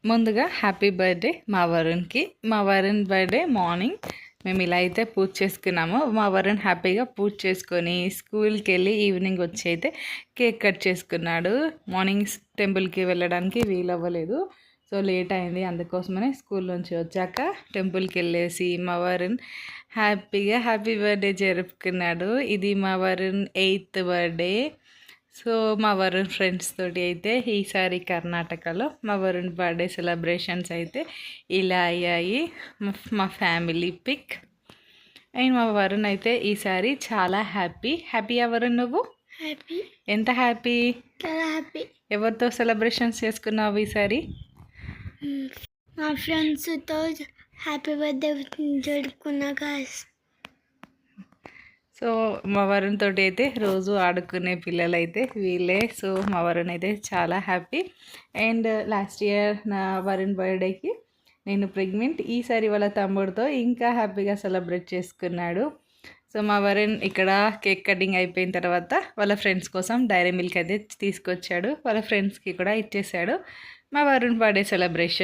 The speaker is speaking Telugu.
ముందుగా హ్యాపీ బర్త్డే మా వరుణ్కి. మా వరుణ్ బర్త్డే మార్నింగ్ మేము ఇలా అయితే పూజ చేసుకున్నాము. మా వరుణ్ హ్యాపీగా పూజ చేసుకొని స్కూల్కి వెళ్ళి ఈవినింగ్ వచ్చి అయితే కేక్ కట్ చేసుకున్నాడు. మార్నింగ్ టెంపుల్కి వెళ్ళడానికి వీలవ్వలేదు, సో లేట్ అయింది. అందుకోసమనే స్కూల్ నుంచి వచ్చాక టెంపుల్కి వెళ్ళేసి మా వరుణ్ హ్యాపీగా హ్యాపీ బర్త్డే జరుపుకున్నాడు. ఇది మా వరుణ్ 8th బర్త్డే. సో మా వరుణ్ ఫ్రెండ్స్ తోటి అయితే ఈసారి కర్ణాటకలో మా వరుణ్ బర్త్డే సెలబ్రేషన్స్ అయితే ఇలా అయ్యాయి. మా ఫ్యామిలీ పిక్. అండ్ మా వరుణ్ అయితే ఈసారి చాలా హ్యాపీ వరుణ్ నువ్వు? హ్యాపీ. ఎంత హ్యాపీ? చాలా హ్యాపీ. ఎవరితో సెలబ్రేషన్స్ చేసుకున్నావు ఈసారి? మా ఫ్రెండ్స్తో హ్యాపీ బర్త్డే జరుపుకున్నా గాయస్. సో మా వరుణ్ తోటి అయితే రోజు ఆడుకునే పిల్లలు అయితే వీళ్ళే. సో మా వరుణ్ అయితే చాలా హ్యాపీ. అండ్ లాస్ట్ ఇయర్ నా వరుణ్ బర్త్డేకి నేను ప్రెగ్నెంట్. ఈసారి వాళ్ళ తమ్ముడితో ఇంకా హ్యాపీగా సెలబ్రేట్ చేసుకున్నాడు. సో మా వరుణ్ ఇక్కడ కేక్ కటింగ్ అయిపోయిన తర్వాత వాళ్ళ ఫ్రెండ్స్ కోసం డైరీ మిల్క్ అయితే తీసుకొచ్చాడు. వాళ్ళ ఫ్రెండ్స్కి కూడా ఇచ్చేసాడు. మా వరుణ్ బర్త్డే సెలబ్రేషన్